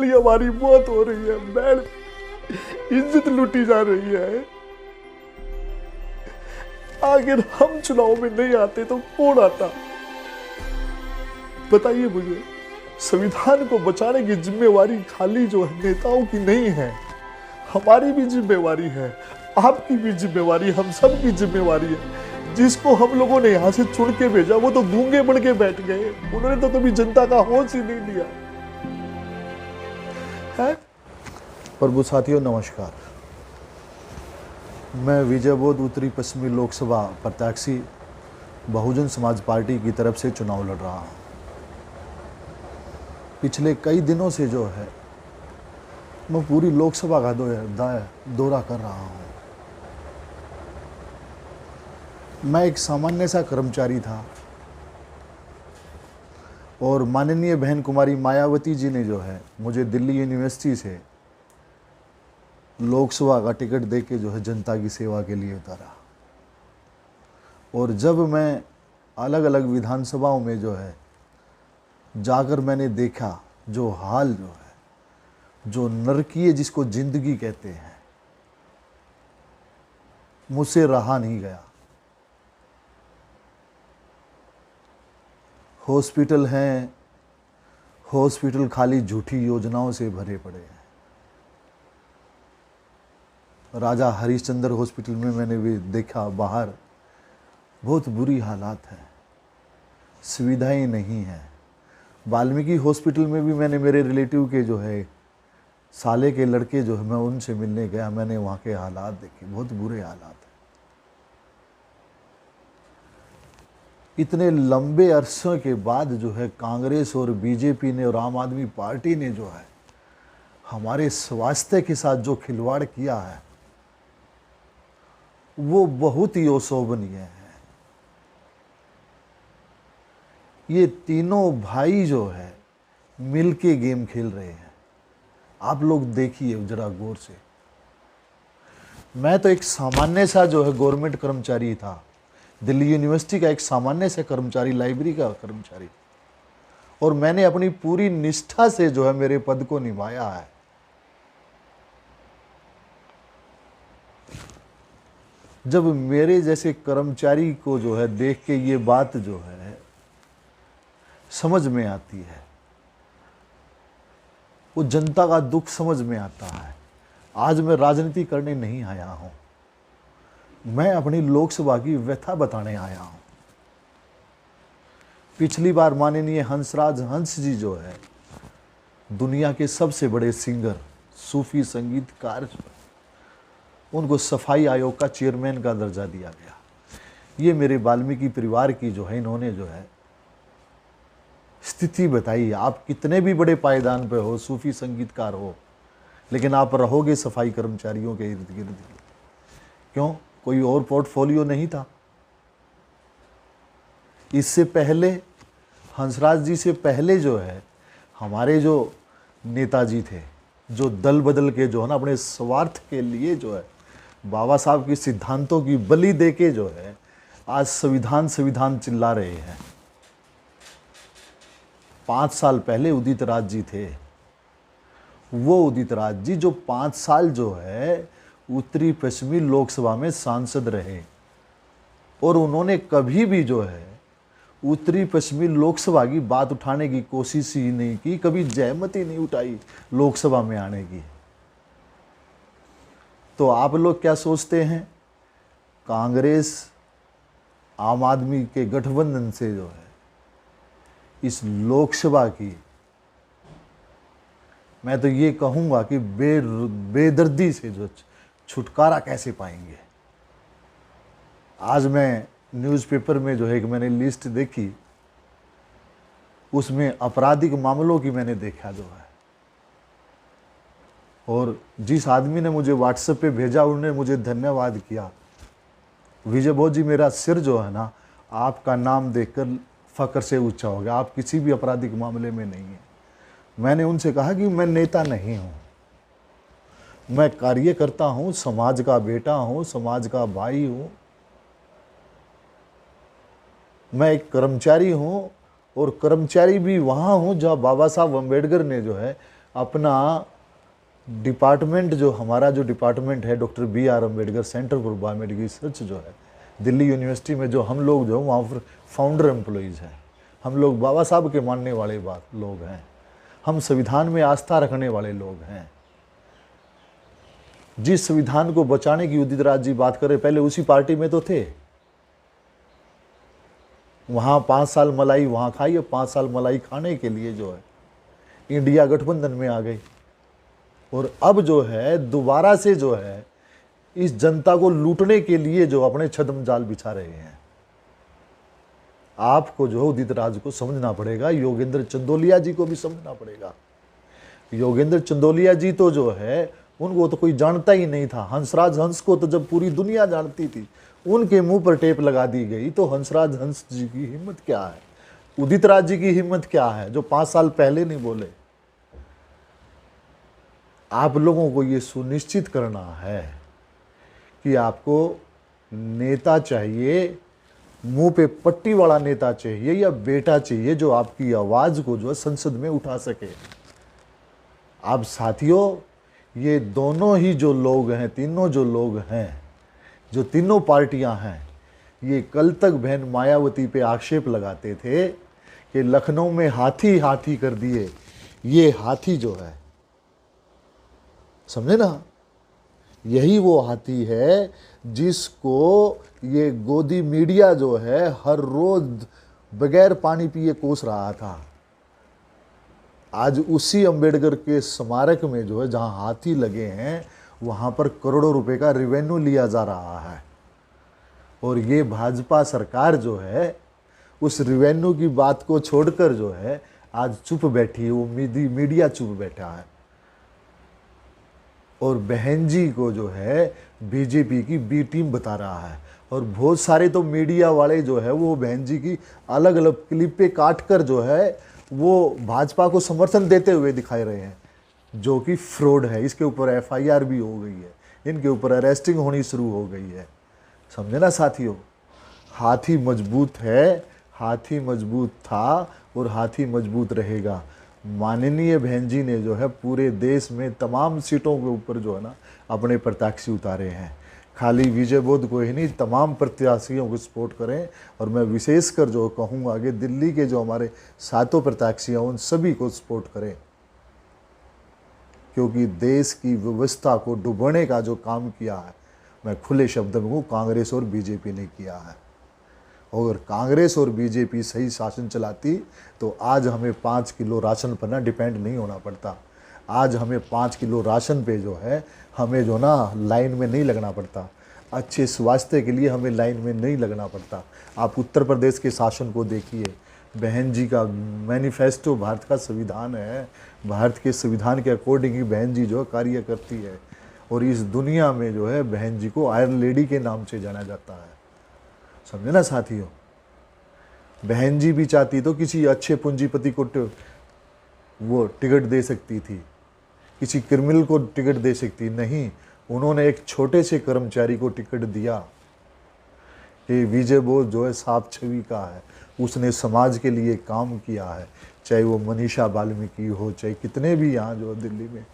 हमारी मौत हो रही है, मैडम, इज्जत लूटी जा रही है। अगर हम चुनाव में नहीं आते तो कौन आता? बताइए मुझे। संविधान को बचाने की जिम्मेवारी खाली जो है नेताओं की नहीं है, हमारी भी जिम्मेवारी है, आपकी भी जिम्मेवारी, हम सब की जिम्मेवारी है। जिसको हम लोगों ने यहां से चुन के भेजा वो तो गूंगे बन के बैठ गए, उन्होंने तो कभी जनता का होश ही नहीं लिया है। प्रभु साथियों नमस्कार, मैं विजय बोध उत्तरी पश्चिमी लोकसभा प्रत्याशी बहुजन समाज पार्टी की तरफ से चुनाव लड़ रहा हूँ। पिछले कई दिनों से जो है मैं पूरी लोकसभा का दौरा कर रहा हूँ। मैं एक सामान्य सा कर्मचारी था और माननीय बहन कुमारी मायावती जी ने जो है मुझे दिल्ली यूनिवर्सिटी से लोकसभा का टिकट देके जो है जनता की सेवा के लिए उतारा। और जब मैं अलग अलग विधानसभाओं में जो है जाकर मैंने देखा जो हाल जो है, जो नरकीय जिसको जिंदगी कहते हैं, मुझसे रहा नहीं गया। हॉस्पिटल हैं, हॉस्पिटल खाली झूठी योजनाओं से भरे पड़े हैं। राजा हरिश्चंद्र हॉस्पिटल में मैंने भी देखा, बाहर बहुत बुरी हालात है, सुविधाएं नहीं हैं। वाल्मीकि हॉस्पिटल में भी मैंने मेरे रिलेटिव के जो है साले के लड़के जो है मैं उनसे मिलने गया, मैंने वहाँ के हालात देखे, बहुत बुरे हालात हैं। इतने लंबे अरसों के बाद जो है कांग्रेस और बीजेपी ने और आम आदमी पार्टी ने जो है हमारे स्वास्थ्य के साथ जो खिलवाड़ किया है वो बहुत ही अशोभनीय है। ये तीनों भाई जो है मिल के गेम खेल रहे हैं। आप लोग देखिए जरा गौर से। मैं तो एक सामान्य सा जो है गवर्नमेंट कर्मचारी था, दिल्ली यूनिवर्सिटी का एक सामान्य सा कर्मचारी, लाइब्रेरी का कर्मचारी, और मैंने अपनी पूरी निष्ठा से जो है मेरे पद को निभाया है। जब मेरे जैसे कर्मचारी को जो है देख के ये बात जो है समझ में आती है, वो जनता का दुख समझ में आता है। आज मैं राजनीति करने नहीं आया हूं, मैं अपनी लोकसभा की व्यथा बताने आया हूं। पिछली बार माननीय हंसराज हंस जी जो है दुनिया के सबसे बड़े सिंगर, सूफी संगीतकार, उनको सफाई आयोग का चेयरमैन का दर्जा दिया गया। ये मेरे वाल्मीकि परिवार की जो है इन्होंने जो है स्थिति बताई। आप कितने भी बड़े पायदान पे हो, सूफी संगीतकार हो, लेकिन आप रहोगे सफाई कर्मचारियों के इर्द गिर्द। क्यों? कोई और पोर्टफोलियो नहीं था। इससे पहले हंसराज जी से पहले जो है हमारे जो नेताजी थे, जो दल बदल के जो है ना अपने स्वार्थ के लिए जो है बाबा साहब के सिद्धांतों की बलि देके जो है आज संविधान चिल्ला रहे हैं। 5 साल पहले उदित राज जी थे, वो उदित राज जी जो 5 साल जो है उत्तरी पश्चिमी लोकसभा में सांसद रहे, और उन्होंने कभी भी जो है उत्तरी पश्चिमी लोकसभा की बात उठाने की कोशिश ही नहीं की, कभी जहमत ही नहीं उठाई लोकसभा में आने की। तो आप लोग क्या सोचते हैं? कांग्रेस आम आदमी के गठबंधन से जो है इस लोकसभा की, मैं तो ये कहूंगा कि बेदर्दी से जो छुटकारा कैसे पाएंगे। आज मैं न्यूज़पेपर में जो है एक मैंने लिस्ट देखी, उसमें आपराधिक मामलों की मैंने देखा जो है, और जिस आदमी ने मुझे व्हाट्सएप पे भेजा उन्होंने मुझे धन्यवाद किया। विजय बोध जी, मेरा सिर जो है ना आपका नाम देखकर फक्र से ऊंचा हो गया। आप किसी भी आपराधिक मामले में नहीं हैं। मैंने उनसे कहा कि मैं नेता नहीं हूं, मैं कार्यकर्ता हूं, समाज का बेटा हूं, समाज का भाई हूं, मैं एक कर्मचारी हूं, और कर्मचारी भी वहां हूं जहां बाबा साहब अम्बेडकर ने जो है अपना डिपार्टमेंट, जो हमारा जो डिपार्टमेंट है doctor BR Ambedkar centre for biomedical research जो है दिल्ली यूनिवर्सिटी में, जो हम लोग जो वहाँ पर फाउंडर एम्प्लॉइज़ हैं, हम लोग बाबा साहब के मानने वाले लोग हैं, हम संविधान में आस्था रखने वाले लोग हैं। जिस संविधान को बचाने की उदित राज जी बात करें, पहले उसी पार्टी में तो थे। वहाँ 5 साल मलाई वहाँ खाई, और 5 साल मलाई खाने के लिए जो है इंडिया गठबंधन में आ गई। और अब जो है दोबारा से जो है इस जनता को लूटने के लिए जो अपने छद्म जाल बिछा रहे हैं। आपको जो उदित राज को समझना पड़ेगा, योगेंद्र चंदोलिया जी को भी समझना पड़ेगा। योगेंद्र चंदोलिया जी तो जो है उनको तो कोई जानता ही नहीं था। हंसराज हंस को तो जब पूरी दुनिया जानती थी, उनके मुंह पर टेप लगा दी गई, तो हंसराज हंस जी की हिम्मत क्या है, उदित राज जी की हिम्मत क्या है, जो 5 साल पहले नहीं बोले। आप लोगों को ये सुनिश्चित करना है कि आपको नेता चाहिए, मुंह पे पट्टी वाला नेता चाहिए या बेटा चाहिए जो आपकी आवाज को जो है संसद में उठा सके। आप साथियों, ये दोनों ही जो लोग हैं, तीनों जो लोग हैं, जो तीनों पार्टियां हैं, ये कल तक बहन मायावती पे आक्षेप लगाते थे कि लखनऊ में हाथी हाथी कर दिए। ये हाथी जो है, समझे ना, यही वो हाथी है जिसको ये गोदी मीडिया जो है हर रोज बगैर पानी पिए कोस रहा था। आज उसी अंबेडकर के स्मारक में जो है जहां हाथी लगे हैं, वहां पर करोड़ों रुपए का रेवेन्यू लिया जा रहा है। और ये भाजपा सरकार जो है उस रेवेन्यू की बात को छोड़कर जो है आज चुप बैठी है, वो मीडिया चुप बैठा है। और बहन जी को जो है बीजेपी की बी टीम बता रहा है। और बहुत सारे तो मीडिया वाले जो है वो बहन जी की अलग अलग क्लिप पे काट कर जो है वो भाजपा को समर्थन देते हुए दिखाई रहे हैं, जो कि फ्रॉड है। इसके ऊपर FIR भी हो गई है, इनके ऊपर अरेस्टिंग होनी शुरू हो गई है। समझे ना साथियों, हाथी मजबूत है, हाथी मजबूत था और हाथी मजबूत रहेगा। माननीय बहन जी ने जो है पूरे देश में तमाम सीटों के ऊपर जो है ना अपने प्रत्याशी उतारे हैं। खाली विजय बोध को ही नहीं, तमाम प्रत्याशियों को सपोर्ट करें। और मैं विशेषकर जो कहूँगा कि दिल्ली के जो हमारे 7 प्रत्याशी हैं उन सभी को सपोर्ट करें, क्योंकि देश की व्यवस्था को डुबोने का जो काम किया है, मैं खुले शब्द में कहूँ, कांग्रेस और बीजेपी ने किया है। अगर कांग्रेस और बीजेपी सही शासन चलाती तो आज हमें 5 किलो राशन पर ना डिपेंड नहीं होना पड़ता। आज हमें 5 किलो राशन पे जो है हमें जो ना लाइन में नहीं लगना पड़ता। अच्छे स्वास्थ्य के लिए हमें लाइन में नहीं लगना पड़ता। आप उत्तर प्रदेश के शासन को देखिए, बहन जी का मैनिफेस्टो भारत का संविधान है, भारत के संविधान के अकॉर्डिंग ही बहन जी जो कार्य करती है। और इस दुनिया में जो है बहन जी को आयरन लेडी के नाम से जाना जाता है। समझे ना साथियों, बहन जी भी चाहती तो किसी अच्छे पूंजीपति को वो टिकट दे सकती थी, किसी क्रिमिनल को टिकट दे सकती, नहीं, उन्होंने एक छोटे से कर्मचारी को टिकट दिया। ये विजय बोध जो है साफ छवि का है, उसने समाज के लिए काम किया है। चाहे वो मनीषा वाल्मीकि हो, चाहे कितने भी यहाँ जो दिल्ली में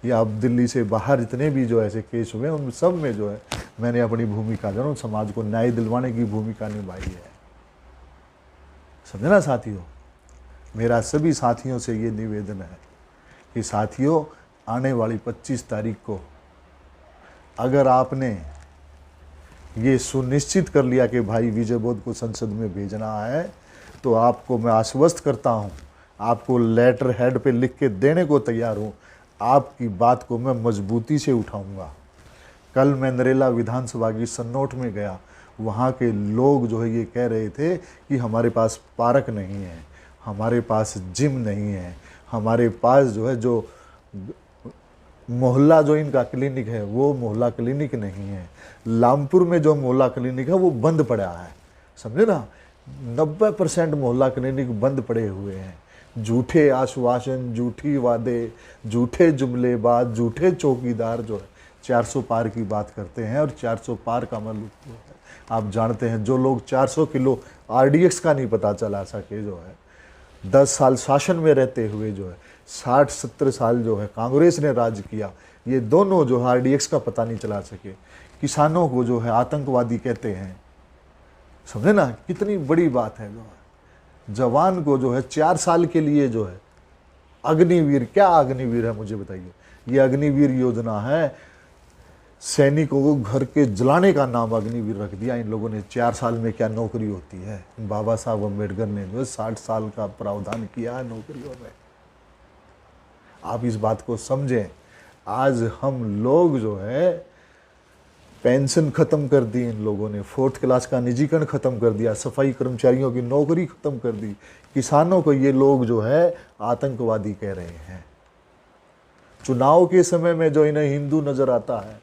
या अब दिल्ली से बाहर जितने भी जो ऐसे केस हुए, उन सब में जो है मैंने अपनी भूमिका जो है समाज को न्याय दिलवाने की भूमिका निभाई है। समझे ना साथियों, मेरा सभी साथियों से ये निवेदन है कि साथियों, आने वाली 25 तारीख को अगर आपने ये सुनिश्चित कर लिया कि भाई विजय बोध को संसद में भेजना है, तो आपको मैं आश्वस्त करता हूँ, आपको लेटर हेड पे लिख के देने को तैयार हूँ। आपकी बात को मैं मजबूती से उठाऊंगा। कल मैं नरेला विधानसभा की सन्नोट में गया, वहाँ के लोग जो है ये कह रहे थे कि हमारे पास पार्क नहीं है, हमारे पास जिम नहीं है, हमारे पास जो है जो मोहल्ला जो इनका क्लिनिक है वो मोहल्ला क्लिनिक नहीं है। लामपुर में जो मोहल्ला क्लिनिक है वो बंद पड़ा है। समझे ना, 90% मोहल्ला क्लिनिक बंद पड़े हुए हैं। झूठे आश्वासन, झूठी वादे, झूठे जुमलेबाज, झूठे चौकीदार जो है 400 पार की बात करते हैं। और 400 पार का मतलब आप जानते हैं, जो लोग 400 किलो RDX का नहीं पता चला सके, जो है 10 साल शासन में रहते हुए जो है 60-70 साल जो है कांग्रेस ने राज किया, ये दोनों जो है RDX का पता नहीं चला सके। किसानों को जो है आतंकवादी कहते हैं, समझे ना, कितनी बड़ी बात है। जो है जवान को जो है 4 साल के लिए जो है अग्निवीर, क्या अग्निवीर है मुझे बताइए, ये अग्निवीर योजना है, सैनिकों को घर के जलाने का नाम अग्निवीर रख दिया इन लोगों ने। 4 साल में क्या नौकरी होती है, बाबा साहब अम्बेडकर ने जो है 60 साल का प्रावधान किया है नौकरियों में। आप इस बात को समझें। आज हम लोग जो है पेंशन खत्म कर दी इन लोगों ने, 4th क्लास का निजीकरण खत्म कर दिया, सफाई कर्मचारियों की नौकरी खत्म कर दी, किसानों को ये लोग जो है आतंकवादी कह रहे हैं। चुनाव के समय में जो इन्हें हिंदू नजर आता है,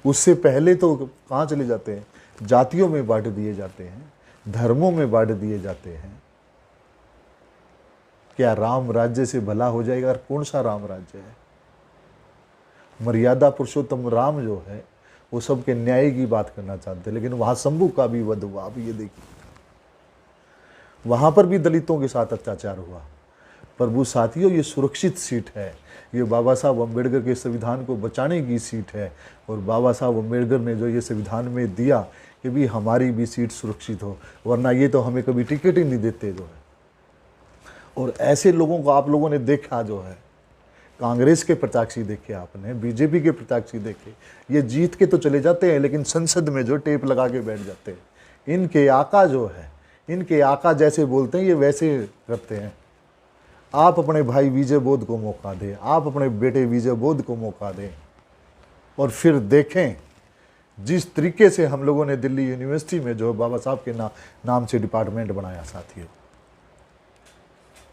उससे पहले तो कहाँ चले जाते हैं, जातियों में बांट दिए जाते हैं, धर्मों में बांट दिए जाते हैं। क्या राम राज्य से भला हो जाएगा? और कौन सा राम राज्य है? मर्यादा पुरुषोत्तम राम जो है वो सबके न्याय की बात करना चाहते हैं, लेकिन वहां शंभू का भी वध हुआ। अब ये देखिए, वहां पर भी दलितों के साथ अत्याचार हुआ। प्रभु साथियों, ये सुरक्षित सीट है, ये बाबा साहब अम्बेडकर के संविधान को बचाने की सीट है। और बाबा साहब अम्बेडकर ने जो ये संविधान में दिया कि भी हमारी भी सीट सुरक्षित हो, वरना ये तो हमें कभी टिकट ही नहीं देते जो है। और ऐसे लोगों को आप लोगों ने देखा जो है, कांग्रेस के प्रत्याशी देखे आपने, बीजेपी के प्रत्याशी देखे, ये जीत के तो चले जाते हैं लेकिन संसद में जो टेप लगा के बैठ जाते हैं। इनके आका जो है, इनके आका जैसे बोलते हैं ये वैसे करते हैं। आप अपने भाई विजय बोध को मौका दें, आप अपने बेटे विजय बोध को मौका दें, और फिर देखें जिस तरीके से हम लोगों ने दिल्ली यूनिवर्सिटी में जो बाबा साहब के नाम से डिपार्टमेंट बनाया। साथियों,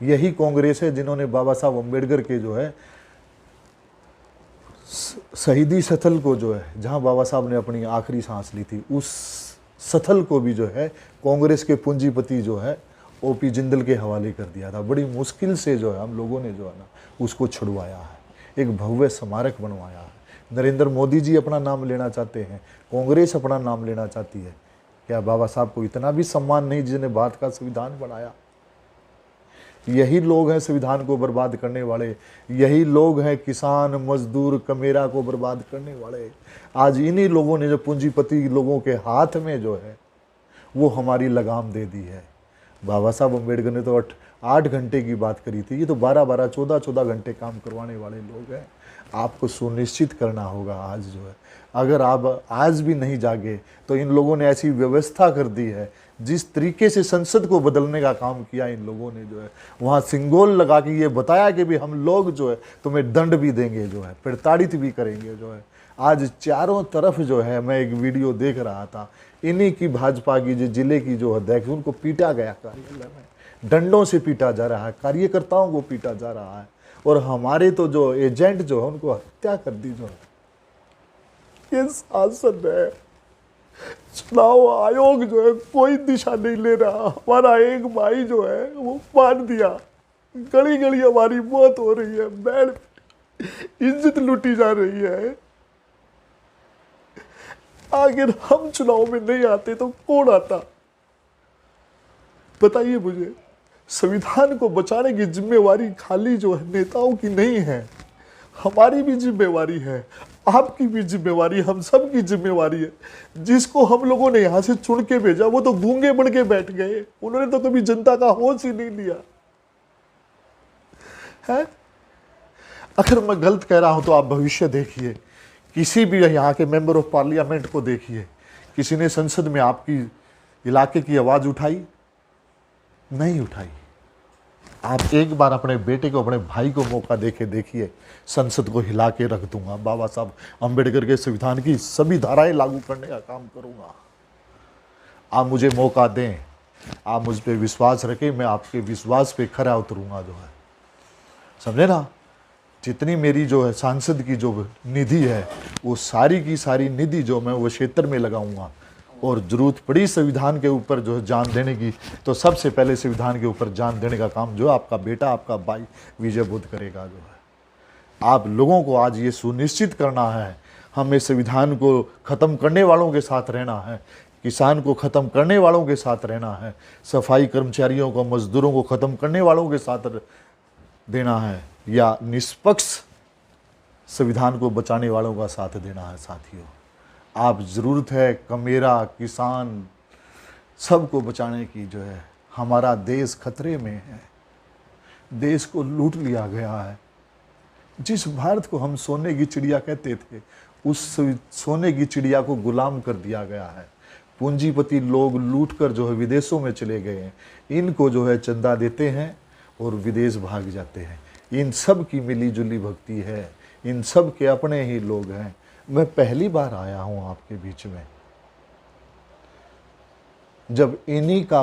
यही कांग्रेस है जिन्होंने बाबा साहब अम्बेडकर के जो है शहीदी स्थल को जो है, जहां बाबा साहब ने अपनी आखिरी सांस ली थी, उस स्थल को भी जो है कांग्रेस के पूंजीपति जो है OP जिंदल के हवाले कर दिया था। बड़ी मुश्किल से जो है हम लोगों ने जो है ना उसको छुड़वाया है, एक भव्य स्मारक बनवाया है। नरेंद्र मोदी जी अपना नाम लेना चाहते हैं, कांग्रेस अपना नाम लेना चाहती है। क्या बाबा साहब को इतना भी सम्मान नहीं जिन्होंने भारत का संविधान बनाया? यही लोग हैं संविधान को बर्बाद करने वाले, यही लोग हैं किसान मजदूर कमेरा को बर्बाद करने वाले। आज इन्हीं लोगों ने जो पूंजीपति लोगों के हाथ में जो है वो हमारी लगाम दे दी है। बाबा साहब अम्बेडकर ने तो 8 घंटे की बात करी थी, ये तो 12-12 14-14 घंटे काम करवाने वाले लोग हैं। आपको सुनिश्चित करना होगा आज जो है, अगर आप आज भी नहीं जागे तो इन लोगों ने ऐसी व्यवस्था कर दी है, जिस तरीके से संसद को बदलने का काम किया इन लोगों ने जो है, वहाँ सिंगोल लगा के ये बताया कि भी हम लोग जो है तुम्हें दंड भी देंगे, जो है प्रताड़ित भी करेंगे जो है। आज चारों तरफ जो है, मैं एक वीडियो देख रहा था, इन्हीं की भाजपा की जो जिले की जो अध्यक्ष, उनको पीटा गया कार्यालय में, डंडों से पीटा जा रहा है, कार्यकर्ताओं को पीटा जा रहा है, और हमारे तो जो एजेंट जो है उनको हत्या कर दी जो है। ये शासन है, चुनाव आयोग जो है कोई दिशा नहीं ले रहा। हमारा एक भाई जो है वो मान दिया, गली गली हमारी मौत हो रही है, बैठ इज्जत लूटी जा रही है। अगर हम चुनाव में नहीं आते तो कौन आता? बताइए मुझे। संविधान को बचाने की जिम्मेवारी खाली जो है नेताओं की नहीं है, हमारी भी जिम्मेवारी है, आपकी भी जिम्मेवारी, हम सब की जिम्मेवारी है। जिसको हम लोगों ने यहां से चुन के भेजा वो तो गूंगे बन के बैठ गए, उन्होंने तो कभी जनता का होश ही नहीं लिया है। अगर मैं गलत कह रहा हूं तो आप भविष्य देखिए, किसी भी यहाँ के मेंबर ऑफ पार्लियामेंट को देखिए, किसी ने संसद में आपकी इलाके की आवाज उठाई? नहीं उठाई। आप एक बार अपने बेटे को, अपने भाई को मौका देके देखिए, संसद को हिला के रख दूंगा, बाबा साहब अम्बेडकर के संविधान की सभी धाराएं लागू करने का काम करूंगा। आप मुझे मौका दें, आप मुझ पर विश्वास रखें, मैं आपके विश्वास पे खरा उतरूंगा जो है, समझे ना। जितनी मेरी जो है सांसद की जो निधि है, वो सारी की सारी निधि जो मैं वो क्षेत्र में लगाऊंगा, और ज़रूरत पड़ी संविधान के ऊपर जो है जान देने की, तो सबसे पहले संविधान के ऊपर जान देने का काम जो आपका बेटा, आपका भाई विजय बुद्ध करेगा जो है। आप लोगों को आज ये सुनिश्चित करना है, हमें संविधान को ख़त्म करने वालों के साथ रहना है, किसान को ख़त्म करने वालों के साथ रहना है, सफाई कर्मचारियों को, मजदूरों को ख़त्म करने वालों के साथ देना है या निष्पक्ष संविधान को बचाने वालों का साथ देना है साथियों। आप ज़रूरत है कमेरा, किसान सबको बचाने की जो है। हमारा देश खतरे में है, देश को लूट लिया गया है। जिस भारत को हम सोने की चिड़िया कहते थे, उस सोने की चिड़िया को गुलाम कर दिया गया है। पूंजीपति लोग लूट कर जो है विदेशों में चले गए हैं, इनको जो है चंदा देते हैं और विदेश भाग जाते हैं। इन सब की मिली जुली भक्ति है, इन सब के अपने ही लोग हैं। मैं पहली बार आया हूँ आपके बीच में, जब इन्हीं का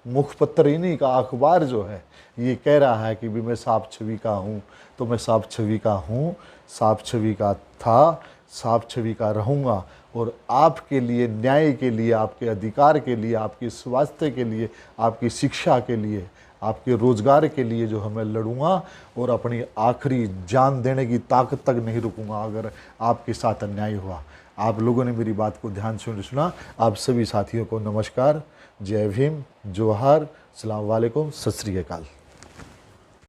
मुखपत्र, इन्हीं का अखबार जो है ये कह रहा है कि भी मैं साफ छवि का हूँ, तो मैं साफ छवि का हूँ, साफ छवि का था, साफ छवि का रहूँगा। और आपके लिए, न्याय के लिए, आपके अधिकार के लिए, आपके स्वास्थ्य के लिए, आपकी शिक्षा के लिए, आपके रोज़गार के लिए जो है मैं लड़ूंगा और अपनी आखिरी जान देने की ताकत तक नहीं रुकूंगा अगर आपके साथ अन्याय हुआ। आप लोगों ने मेरी बात को ध्यान से सुना। आप सभी साथियों को नमस्कार, जय भीम, जोहार, अस्सलाम वालेकुम, सत श्री अकाल।